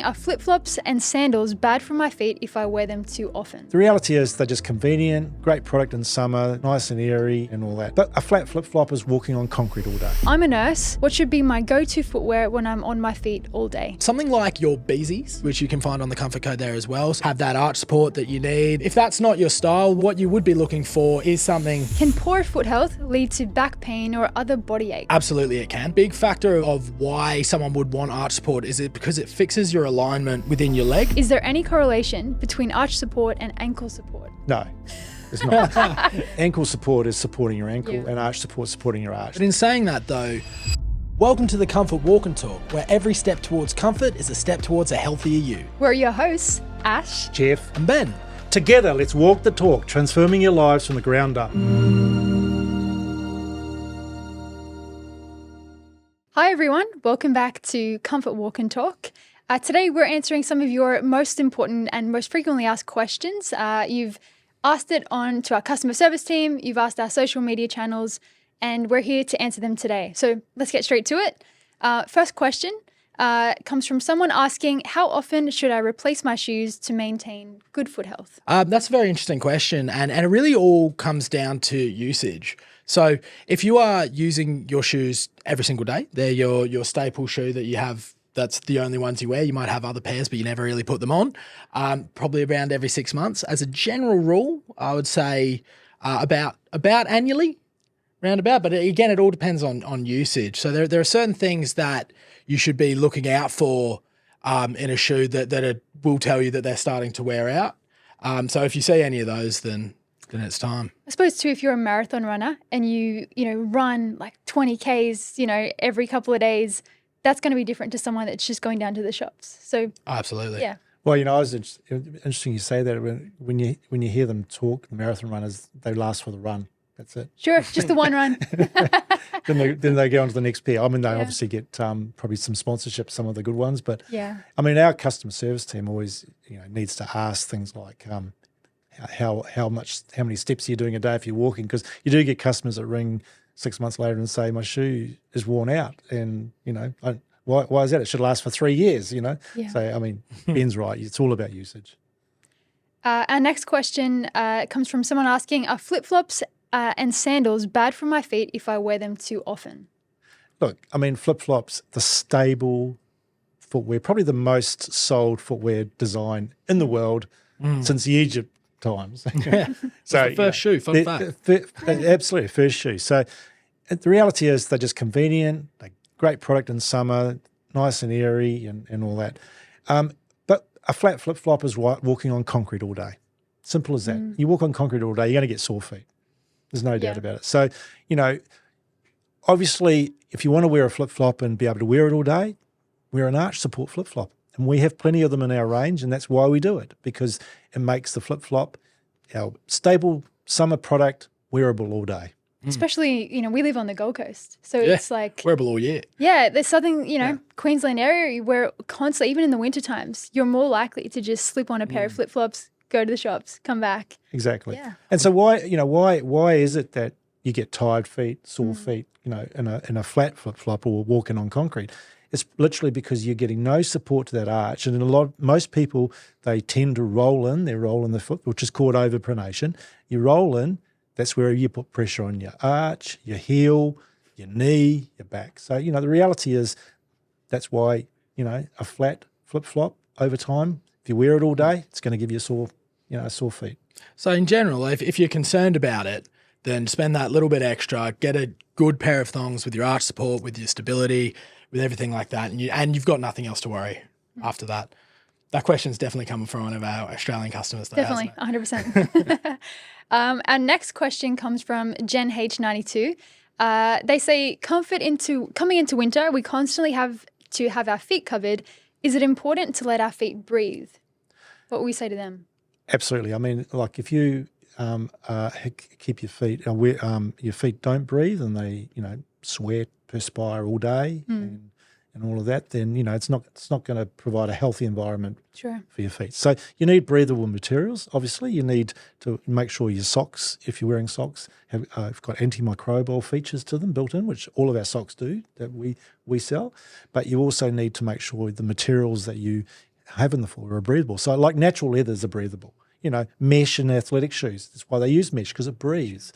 Are flip-flops and sandals bad for my feet if I wear them too often? The reality is they're just convenient, great product in summer, nice and airy and all that. But a flat flip-flop is walking on concrete all day. I'm a nurse. What should be my go-to footwear when I'm on my feet all day? Something like your Beezies, which you can find on the comfort code there as well, have that arch support that you need. If that's not your style, what you would be looking for is something... Can poor foot health lead to back pain or other body aches? Absolutely it can. Big factor of why someone would want arch support is it because it fixes your alignment within your leg. Is there any correlation between arch support and ankle support? No, it's not. Ankle support is supporting your ankle Yeah. and arch support supporting your arch. But in saying that though, welcome to the Comfort Walk and Talk, where every step towards comfort is a step towards a healthier you. We're your hosts, Ash. Jeff, And Ben. together let's walk the talk, transforming your lives from the ground up. Hi everyone, welcome back to Comfort Walk and Talk. Today we're answering some of your most important and most frequently asked questions. You've asked it on to our customer service team, you've asked our social media channels, and we're here to answer them today. So let's get straight to it. First question comes from someone asking, how often should I replace my shoes to maintain good foot health? That's a very interesting question, and it really all comes down to usage. So if you are using your shoes every single day, they're your staple shoe that you have, that's the only ones you wear. You might have other pairs, but you never really put them on. Probably around every 6 months. As a general rule, I would say about annually, roundabout. But again, it all depends on usage. So there are certain things that you should be looking out for in a shoe that will tell you that they're starting to wear out. So if you see any of those, then it's time. I suppose too, if you're a marathon runner and you run like 20 Ks, every couple of days, that's going to be different to someone that's just going down to the shops. So Absolutely. yeah. Well, I was interesting you say that. When you hear them talk, the marathon runners, they last for the run. That's it. Sure, just the one run. Then they go on to the next pair. I mean, they obviously get probably some sponsorship, some of the good ones, but Yeah. I mean, our customer service team always needs to ask things like how many steps are you doing a day if you're walking, because you do get customers that ring 6 months later and say my shoe is worn out, and why is that? It should last for 3 years. Yeah. So I mean, Ben's right. It's all about usage. Our next question comes from someone asking, are flip-flops and sandals bad for my feet if I wear them too often? Look, I mean, flip-flops, the stable footwear, probably the most sold footwear design in the world since the Egypt times. So the first shoe, fun fact. Absolutely, first shoe. So the reality is they're just convenient, they're great product in summer, nice and airy and all that. But a flat flip-flop is walking on concrete all day. Simple as that. You walk on concrete all day, you're going to get sore feet. There's no doubt about it. So, obviously, if you want to wear a flip-flop and be able to wear it all day, wear an arch support flip-flop. And we have plenty of them in our range, and that's why we do it, because it makes the flip-flop, our stable summer product, wearable all day. Especially, we live on the Gold Coast. So it's like, wearable all year. yeah, there's southern, Queensland area where constantly, even in the winter times, you're more likely to just slip on a pair of flip-flops, go to the shops, come back. Exactly. Yeah. And so why is it that you get tired feet, sore feet, in a flat flip-flop or walking on concrete? It's literally because you're getting no support to that arch. And most people, they tend to roll in the foot, which is called overpronation. You roll in, that's where you put pressure on your arch, your heel, your knee, your back. So, the reality is that's why, a flat flip-flop over time, if you wear it all day, it's going to give you sore feet. So in general, if you're concerned about it, then spend that little bit extra, get a good pair of thongs with your arch support, with your stability, with everything like that, and you've got nothing else to worry after that. That question's definitely coming from one of our Australian customers. Definitely, 100%. Our next question comes from Jen H92. They say, coming into winter, we constantly have to have our feet covered. Is it important to let our feet breathe? What would we say to them? Absolutely. I mean, like if you keep your feet, your feet don't breathe and they, sweat, perspire all day and all of that, then, it's not going to provide a healthy environment Sure. for your feet. So you need breathable materials. Obviously, you need to make sure your socks, if you're wearing socks, have got antimicrobial features to them built in, which all of our socks do that we sell. But you also need to make sure the materials that you have in the footwear are breathable. So like natural leathers are breathable. Mesh in athletic shoes. That's why they use mesh, because it breathes.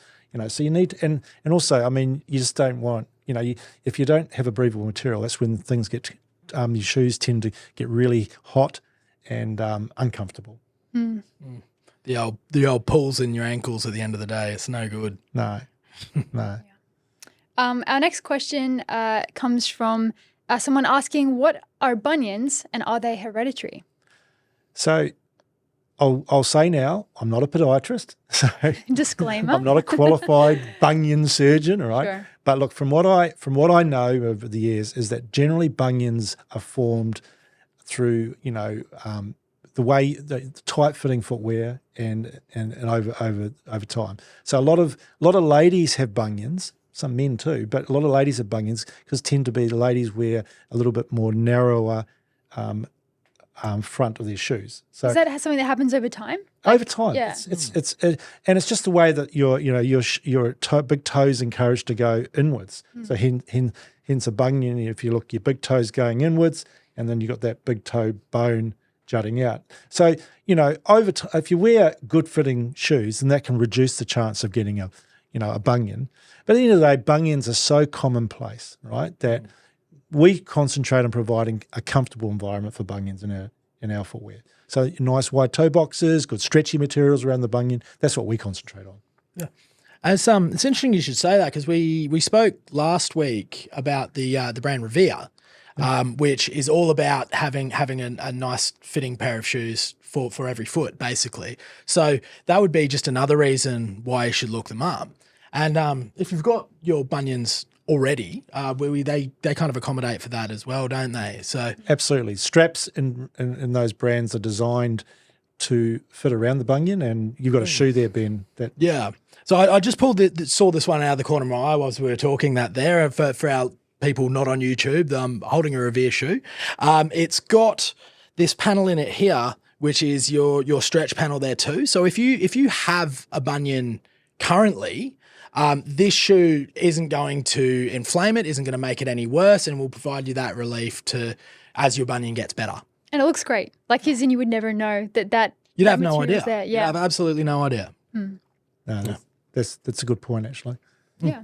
So you need to, and also, I mean, you just don't want, if you don't have a breathable material, that's when things get, your shoes tend to get really hot and uncomfortable. The old pulls in your ankles at the end of the day. It's no good. No. Our next question comes from someone asking, what are bunions and are they hereditary? So I'll say now, I'm not a podiatrist. So Disclaimer. I'm not a qualified bunion surgeon, all right? Sure. But look, from what I know over the years is that generally bunions are formed through, the way the tight-fitting footwear and over time. So a lot of ladies have bunions, some men too, but a lot of ladies have bunions because tend to be the ladies wear a little bit more narrower front of their shoes. So is that something that happens over time? over time, yeah. and it's just the way that your big toes encouraged to go inwards. So hence a bunion. If you look, your big toes going inwards, and then you got that big toe bone jutting out. So over time, if you wear good fitting shoes, then that can reduce the chance of getting a bunion. But at the end of the day, bunions are so commonplace, right, that we concentrate on providing a comfortable environment for bunions in our footwear. So nice wide toe boxes, good stretchy materials around the bunion. That's what we concentrate on. Yeah. It's interesting you should say that, because we spoke last week about the brand Revere, which is all about having a nice fitting pair of shoes for every foot, basically. So that would be just another reason why you should look them up. And if you've got your bunions already, they kind of accommodate for that as well, don't they? So absolutely, straps in those brands are designed to fit around the bunion, and you've got a shoe there, Ben. Yeah. So I just saw this one out of the corner of my eye whilst we were talking that there for our people not on YouTube. I'm holding a Revere shoe. It's got this panel in it here, which is your stretch panel there too. So if you have a bunion currently, this shoe isn't going to inflame it, isn't going to make it any worse, and will provide you that relief as your bunion gets better. And it looks great. Like as in, you would never know that you'd have no idea. There. Yeah, you'd have absolutely no idea. No, that's a good point, actually. Yeah.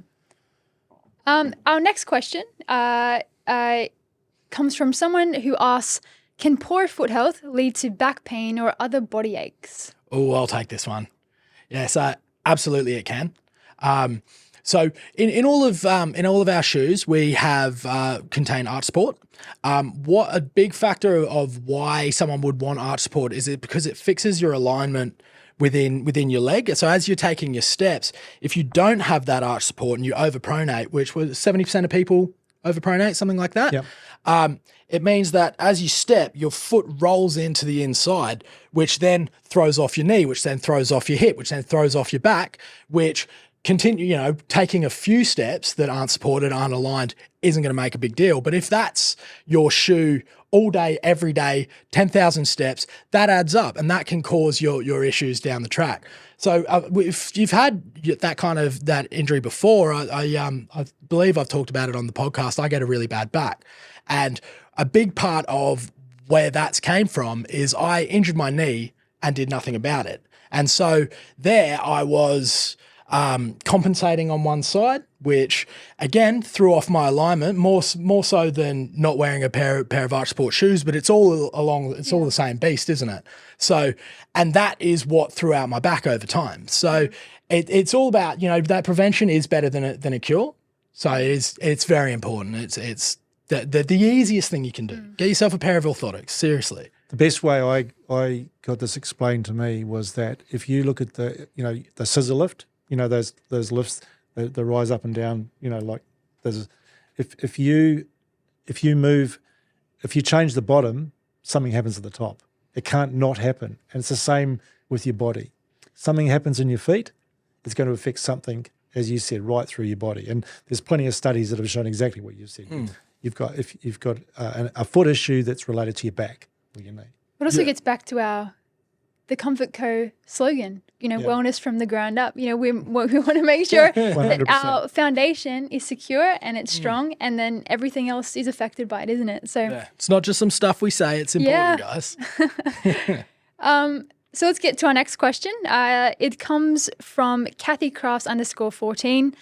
Our next question comes from someone who asks, can poor foot health lead to back pain or other body aches? Oh, I'll take this one. Yes, absolutely it can. So in all of our shoes, we have contain arch support. What a big factor of why someone would want arch support is it because it fixes your alignment within your leg. So as you're taking your steps, if you don't have that arch support and you overpronate, which was 70% of people overpronate, something like that. Yep. It means that as you step, your foot rolls into the inside, which then throws off your knee, which then throws off your hip, which then throws off your back, which taking a few steps that aren't supported, aren't aligned, isn't going to make a big deal. But if that's your shoe all day, every day, 10,000 steps, that adds up, and that can cause your issues down the track. So if you've had that injury before, I believe I've talked about it on the podcast. I get a really bad back, and a big part of where that's came from is I injured my knee and did nothing about it. And so there I was compensating on one side, which again threw off my alignment more so than not wearing a pair of arch support shoes, but it's all the same beast, isn't it? So, and that is what threw out my back over time. So it's all about, that prevention is better than a cure. So it's very important. It's the easiest thing you can do. Get yourself a pair of orthotics, seriously. The best way I got this explained to me was that if you look at the scissor lift, those lifts that rise up and down, like there's if you change the bottom, something happens at the top. It can't not happen. And it's the same with your body. Something happens in your feet, it's going to affect something, as you said, right through your body. And there's plenty of studies that have shown exactly what you've said. You've got a foot issue that's related to your back or your knee. It also gets back to the Comfort Co slogan, Yeah. wellness from the ground up. We want to make sure that 100%. our foundation is secure and it's strong, and then everything else is affected by it, isn't it? So Yeah. It's not just some stuff we say, it's important, guys. So let's get to our next question. It comes from Kathy Crafts _14.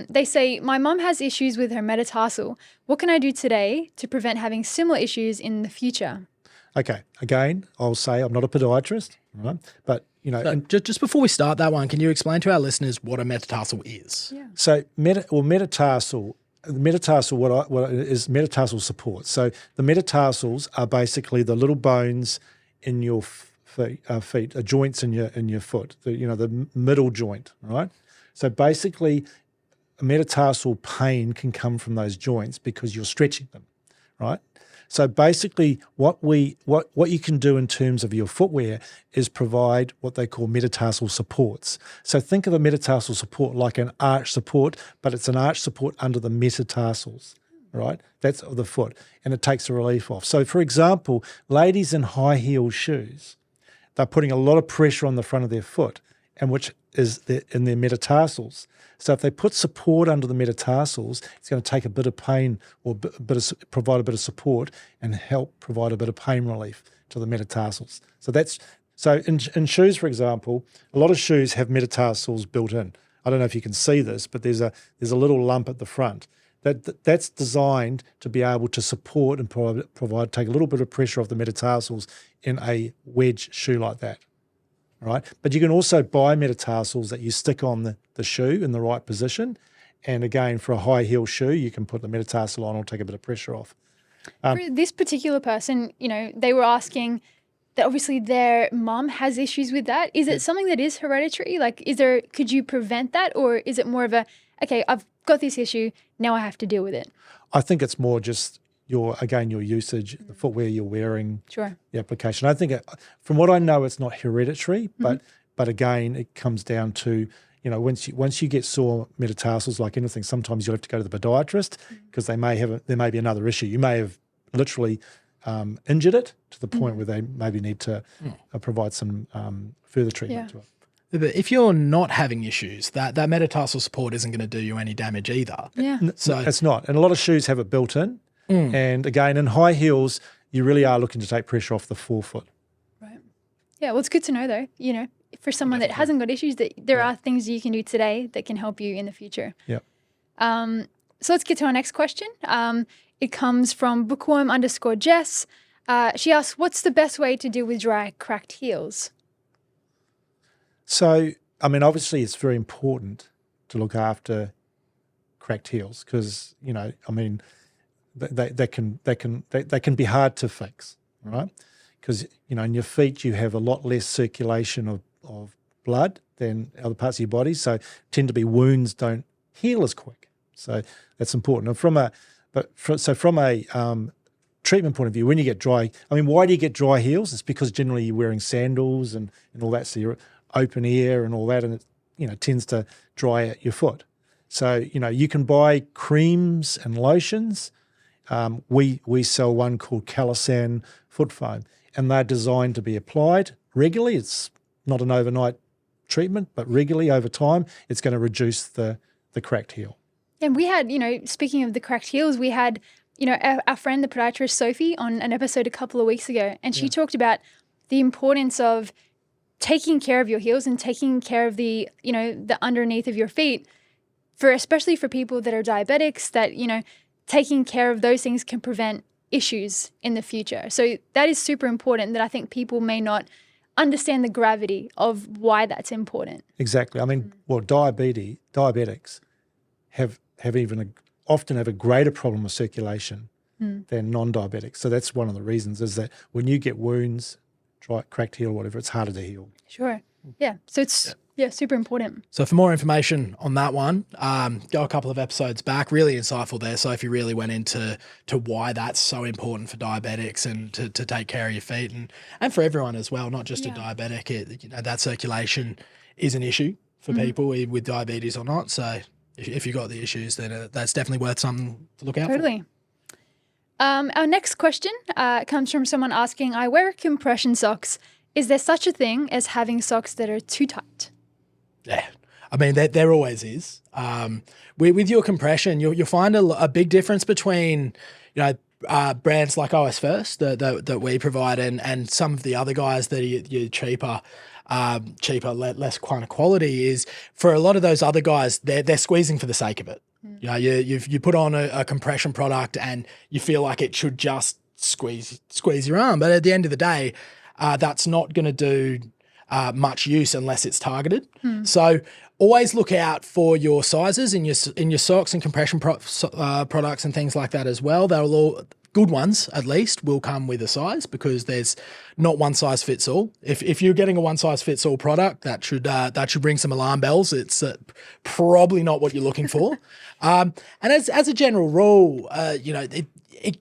They say, my mum has issues with her metatarsal. What can I do today to prevent having similar issues in the future? Okay. Again, I'll say I'm not a podiatrist, right? But, So just before we start that one, can you explain to our listeners what a metatarsal is? Yeah. so metatarsal, what is metatarsal support. So the metatarsals are basically the little bones in your feet, joints in your foot, the middle joint, right? So basically, metatarsal pain can come from those joints because you're stretching them, right? So basically, what you can do in terms of your footwear is provide what they call metatarsal supports. So think of a metatarsal support like an arch support, but it's an arch support under the metatarsals, right? That's of the foot, and it takes the relief off. So for example, ladies in high heel shoes, they're putting a lot of pressure on the front of their foot, and which is in their metatarsals. So if they put support under the metatarsals, it's going to take a bit of pain or provide a bit of support and help provide a bit of pain relief to the metatarsals. So in shoes, for example, a lot of shoes have metatarsals built in. I don't know if you can see this, but there's a little lump at the front. That's designed to be able to support and take a little bit of pressure off the metatarsals in a wedge shoe like that. Right, but you can also buy metatarsals that you stick on the shoe in the right position. And again, for a high heel shoe, you can put the metatarsal on or take a bit of pressure off. For this particular person, they were asking that obviously their mum has issues with that. Is it something that is hereditary? Like, could you prevent that? Or is it more of okay, I've got this issue, now I have to deal with it? I think it's more just your usage, the footwear you're wearing, Sure. the application. I think, from what I know, it's not hereditary, but again, it comes down to, once you get sore metatarsals, like anything, sometimes you'll have to go to the podiatrist because there may be another issue. You may have literally injured it to the point where they maybe need to provide some further treatment to it. But if you're not having issues, that metatarsal support isn't going to do you any damage either. Yeah. So It's not. And a lot of shoes have it built in. And again, in high heels, you really are looking to take pressure off the forefoot. Right. Yeah, well, it's good to know, though, for someone that hasn't got issues, that there are things you can do today that can help you in the future. Yeah. So let's get to our next question. It comes from bookworm _Jess. She asks, what's the best way to deal with dry, cracked heels? So, obviously it's very important to look after cracked heels because, they can be hard to fix, right? Because, in your feet you have a lot less circulation of blood than other parts of your body, so tend to be wounds don't heal as quick. So that's important. And from a treatment point of view, when you get dry, why do you get dry heels? It's because generally you're wearing sandals and all that, so you're open air and all that, and it tends to dry out your foot. So, you can buy creams and lotions. We sell one called Calisan foot foam, and they're designed to be applied regularly. It's not an overnight treatment, but regularly over time, it's going to reduce the cracked heel. And we had, speaking of the cracked heels, we had, our friend, the podiatrist Sophie, on an episode a couple of weeks ago, and she talked about the importance of taking care of your heels and taking care of the underneath of your feet, especially for people that are diabetics, that, taking care of those things can prevent issues in the future. So that is super important, that I think people may not understand the gravity of why that's important. Exactly. Diabetics often have a greater problem with circulation than non-diabetics. So that's one of the reasons, is that when you get wounds, cracked heel or whatever, it's harder to heal. Sure. Yeah. So it's super important. So for more information on that one, go a couple of episodes back. Really insightful there. So if you really went into why that's so important for diabetics and to take care of your feet and for everyone as well, not just a diabetic, that circulation is an issue for people with diabetes or not. So if you've got the issues, then that's definitely worth something to look out for. Totally. Our next question comes from someone asking, I wear compression socks Is there such a thing as having socks that are too tight? Yeah. I mean, there always is. With your compression, you'll find a big difference between, brands like OS First that we provide and some of the other guys that are cheaper, less kind of quality is for a lot of those other guys, they're squeezing for the sake of it. You put on a compression product and you feel like it should just squeeze your arm, but at the end of the day, that's not going to do much use unless it's targeted. So always look out for your sizes in your socks and compression products and things like that as well. They'll all good ones at least will come with a size because there's not one size fits all. If you're getting a one size fits all product, that should ring some alarm bells. It's probably not what you're looking for. And as a general rule,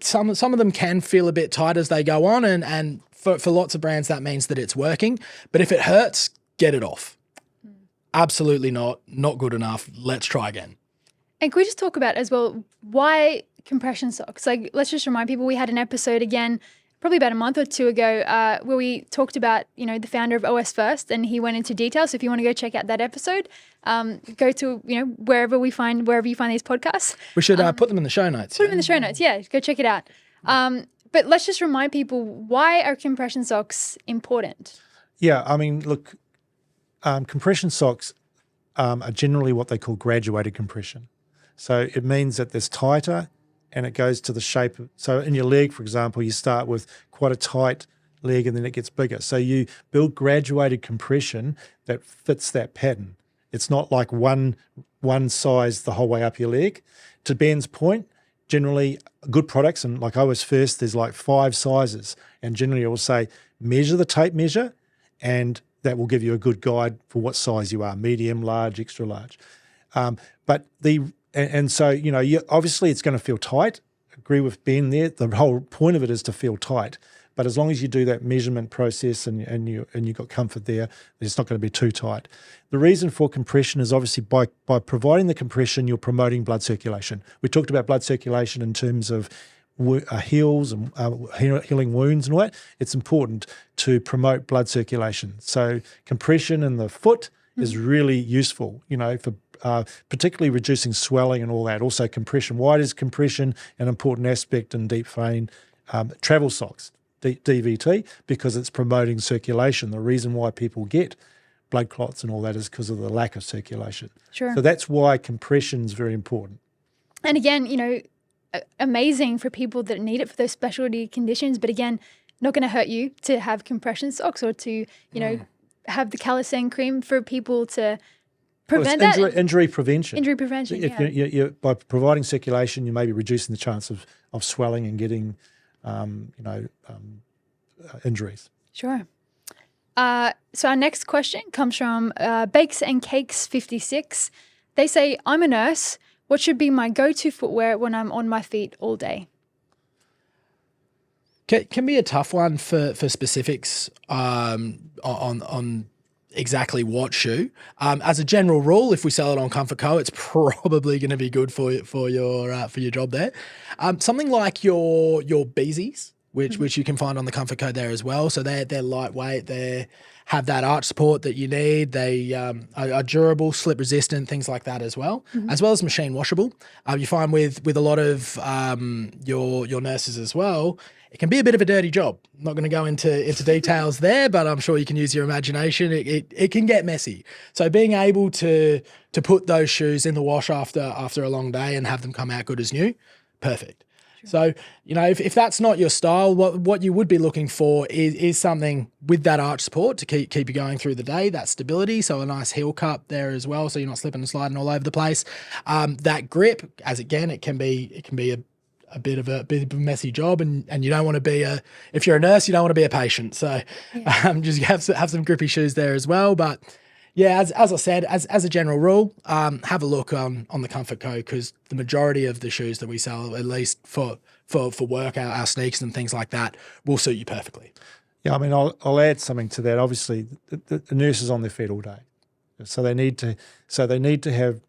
some of them can feel a bit tight as they go on, and for lots of brands that means that it's working. But if it hurts, get it off. Absolutely not good enough. Let's try again. And can we just talk about as well why compression socks? Like, let's just remind people we had an episode again, probably about a month or two ago, where we talked about the founder of OS First, and he went into detail. So if you want to go check out that episode, go to wherever you find these podcasts. We should put them in the show notes. Put them in the show notes. Yeah, go check it out. But let's just remind people, why are compression socks important? Yeah, I mean, look, compression socks are generally what they call graduated compression. So it means that there's tighter and it goes to the shape. So in your leg, for example, you start with quite a tight leg and then it gets bigger. So you build graduated compression that fits that pattern. It's not like one size the whole way up your leg. To Ben's point, generally good products, and like OS First, there's like 5 sizes. And generally it will say, measure the tape measure, and that will give you a good guide for what size you are, medium, large, extra large. So obviously it's going to feel tight. Agree with Ben there. The whole point of it is to feel tight. But as long as you do that measurement process and you've got comfort there, it's not going to be too tight. The reason for compression is obviously by providing the compression, you're promoting blood circulation. We talked about blood circulation in terms of heals and healing wounds and all that. It's important to promote blood circulation. So compression in the foot is really useful, for particularly reducing swelling and all that. Also compression. Why is compression an important aspect in deep vein travel socks, DVT? Because it's promoting circulation. The reason why people get blood clots and all that is because of the lack of circulation. Sure. So that's why compression is very important. And again, amazing for people that need it for those specialty conditions, but again, not going to hurt you to have compression socks or to, have the callousing cream for people to prevent that. Injury prevention. Injury prevention, yeah. By providing circulation, you may be reducing the chance of swelling and getting, injuries. Sure. So our next question comes from Bakes and Cakes 56. They say, I'm a nurse. What should be my go-to footwear when I'm on my feet all day? Can be a tough one for specifics on exactly what shoe. As a general rule, if we sell it on Comfort Co, it's probably going to be good for your job there. Something like your Beezies, which you can find on the Comfort Co there as well. So they're lightweight. They have that arch support that you need. They are durable, slip resistant, things like that as well as machine washable. You find with a lot of your nurses as well, it can be a bit of a dirty job. I'm not going to go into details there, but I'm sure you can use your imagination. It can get messy. So being able to put those shoes in the wash after a long day and have them come out good as new, perfect. So, if that's not your style, what you would be looking for is something with that arch support to keep you going through the day, that stability, so a nice heel cup there as well, so you're not slipping and sliding all over the place. That grip, as again, it can be a bit of a messy job, and you don't want to be if you're a nurse, you don't want to be a patient. So just have some grippy shoes there as well. But yeah, as I said, as a general rule, have a look on the Comfort Co, because the majority of the shoes that we sell, at least for work, our sneakers and things like that, will suit you perfectly. Yeah, I mean, I'll add something to that. Obviously, the nurse is on their feet all day, so they need to have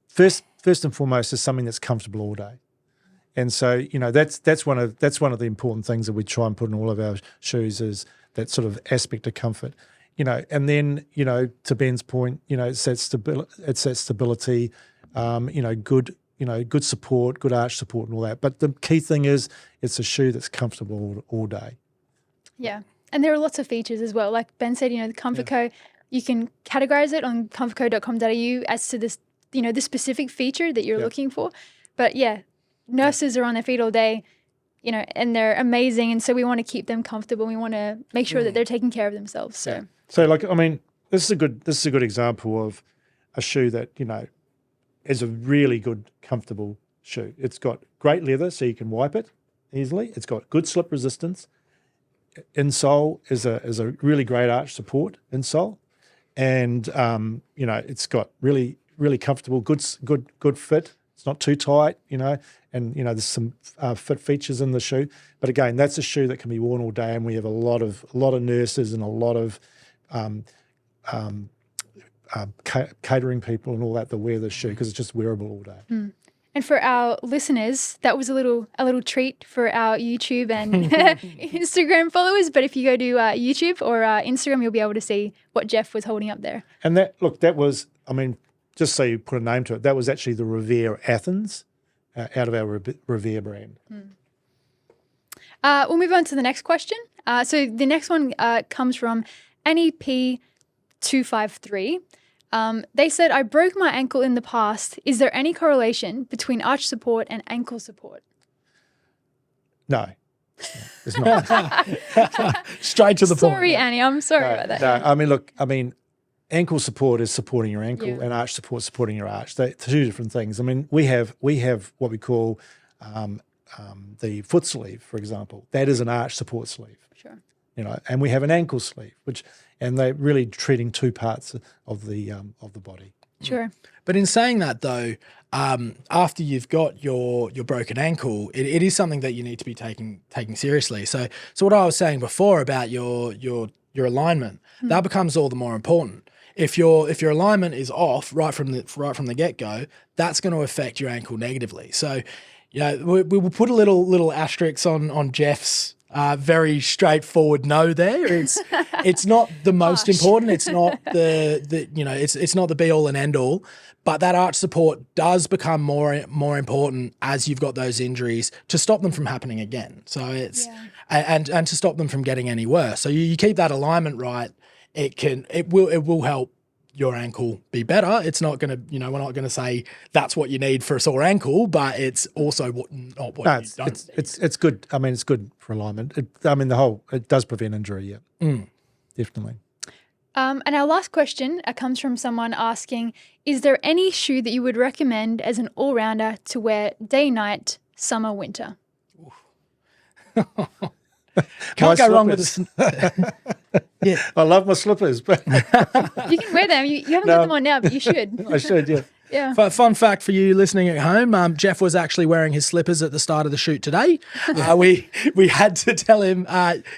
first and foremost is something that's comfortable all day. And so, that's one of the important things that we try and put in all of our shoes is that sort of aspect of comfort, and then, to Ben's point, it's that stability, good support, good arch support and all that. But the key thing is it's a shoe that's comfortable all day. Yeah. And there are lots of features as well. Like Ben said, the Comfort Co, you can categorize it on comfortco.com.au as to this, the specific feature that you're looking for. But yeah, nurses are on their feet all day, and they're amazing. And so we want to keep them comfortable. We want to make sure that they're taking care of themselves. So, this is a good example of a shoe that, is a really good, comfortable shoe. It's got great leather, so you can wipe it easily. It's got good slip resistance. Insole is a really great arch support insole, and it's got really comfortable, good fit. It's not too tight, and there's some fit features in the shoe. But again, that's a shoe that can be worn all day, and we have a lot of nurses and a lot of catering people and all that wear this shoe because it's just wearable all day. Mm. And for our listeners, that was a little treat for our YouTube and Instagram followers. But if you go to YouTube or Instagram, you'll be able to see what Jeff was holding up there. And that was, just so you put a name to it, that was actually the Revere Athens out of our Revere brand. Mm. We'll move on to the next question. So the next one comes from NEP253. They said, I broke my ankle in the past. Is there any correlation between arch support and ankle support? No, there's not. Straight to the point. Sorry, Annie. I'm sorry about that. No, ankle support is supporting your ankle and arch support is supporting your arch. They're two different things. We have what we call the foot sleeve, for example. That is an arch support sleeve. Sure. And we have an ankle sleeve, and they're really treating two parts of the body. Sure. But in saying that, though, after you've got your broken ankle, it is something that you need to be taking seriously. So what I was saying before about your alignment, that becomes all the more important. If your alignment is off right from the get-go, that's going to affect your ankle negatively. So, we will put a little asterisk on Jeff's very straightforward no there. It's not the most important. It's not it's not the be all and end all, but that arch support does become more important as you've got those injuries to stop them from happening again. So it's and to stop them from getting any worse. So you keep that alignment right, it will help your ankle be better. It's not going to, we're not going to say that's what you need for a sore ankle, but it's also not what you don't need. It's good. It's good for alignment. It does prevent injury. Yeah, definitely. And our last question comes from someone asking, is there any shoe that you would recommend as an all-rounder to wear day, night, summer, winter? Can't go wrong with this. Yeah, I love my slippers, but you can wear them. You haven't got them on now, but you should. I should, yeah. Yeah. Fun fact for you listening at home, Jeff was actually wearing his slippers at the start of the shoot today. We had to tell him,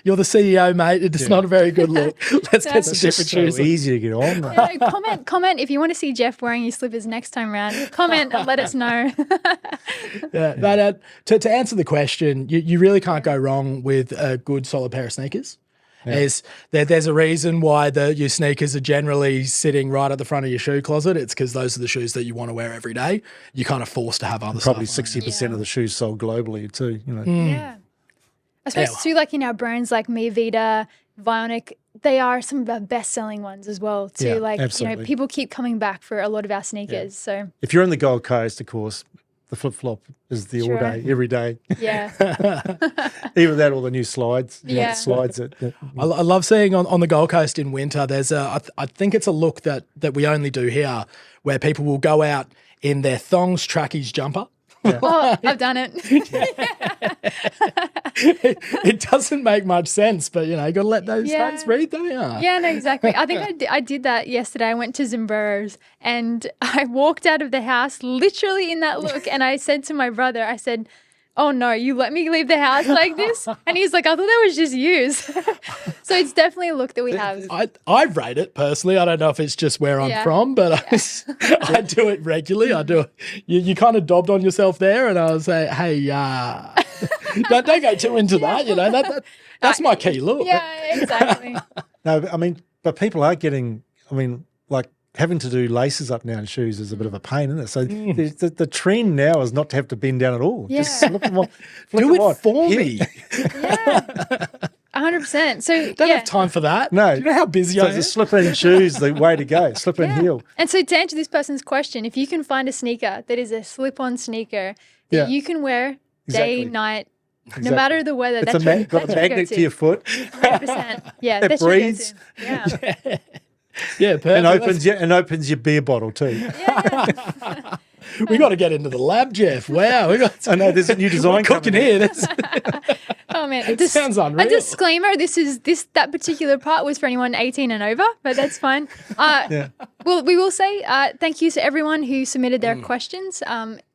you're the CEO, mate. It's not a very good look. Let's get some different shoes. So easy to get on. Comment if you want to see Jeff wearing his slippers next time around. Comment and let us know. But to answer the question, you really can't go wrong with a good solid pair of sneakers. Yeah. There's a reason why your sneakers are generally sitting right at the front of your shoe closet. It's because those are the shoes that you want to wear every day. You're kind of forced to have other Probably stuff. 60% of the shoes sold globally too. Yeah. I suppose too, like in our brands like Me Vita, Vionic, they are some of our best-selling ones as well too. Yeah, absolutely. People keep coming back for a lot of our sneakers. So if you're in the Gold Coast, of course, the flip-flop is the all day, every day. Yeah. Either that or the new slides. Yeah. Slides. I love seeing on the Gold Coast in winter, there's I think it's a look that we only do here where people will go out in their thongs, trackies, jumper. Yeah. Oh, I've done it. It doesn't make much sense, but you got to let those things breathe, don't you? Yeah, no, exactly. I think I did that yesterday. I went to Zimbero's and I walked out of the house literally in that look, and I said to my brother, I said, oh no, you let me leave the house like this? And he's like, I thought that was just used. So it's definitely a look that we have. I rate it personally. I don't know if it's just where I'm from, but I do it regularly. I do it. You kind of dobbed on yourself there, and I was like, hey, Don't go too into that. You know that's my key look. Yeah, exactly. No, I mean, but people are getting. I mean, like having to do laces up now in shoes is a bit of a pain, isn't it? So the trend now is not to have to bend down at all. Yeah. Just slip them on. Do it for me. Yeah. 100%. So Don't have time for that. No. Do you know how busy I So am? slip-in shoes the way to go. Slip-in heel. And so to answer this person's question, if you can find a sneaker that is a slip-on sneaker that Yeah. you can wear day, Exactly. night, no Exactly. matter the weather, It's that's got a that's your magnet go-to. to your foot 100%. Yeah, It that's your breathes. go-to. Yeah. Yeah, perfect. and opens your beer bottle too. We got to get into the lab, Jeff. Wow, we got. I know there's a new design cooking coming here. That's, Oh man, it sounds unreal. A disclaimer: that particular part was for anyone 18 and over, but that's fine. Yeah. Well, we will say thank you to everyone who submitted their questions.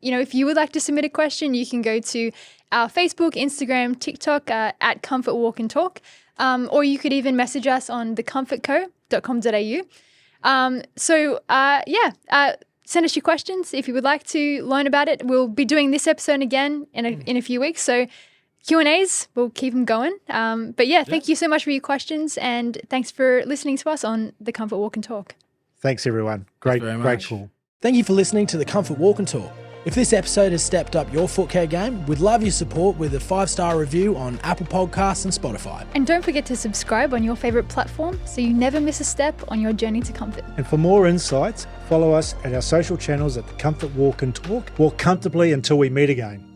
If you would like to submit a question, you can go to our Facebook, Instagram, TikTok at Comfort Walk and Talk, or you could even message us on thecomfortco.com.au. Send us your questions if you would like to learn about it. We'll be doing this episode again in a few weeks, so Q&As, we'll keep them going. Thank you so much for your questions, and thanks for listening to us on the Comfort Walk and Talk. Thanks everyone. Great very great much. call. Thank you for listening to the Comfort Walk and Talk. If this episode has stepped up your foot care game, we'd love your support with a 5-star review on Apple Podcasts and Spotify. And don't forget to subscribe on your favourite platform so you never miss a step on your journey to comfort. And for more insights, follow us at our social channels at the Comfort Walk and Talk. Walk comfortably until we meet again.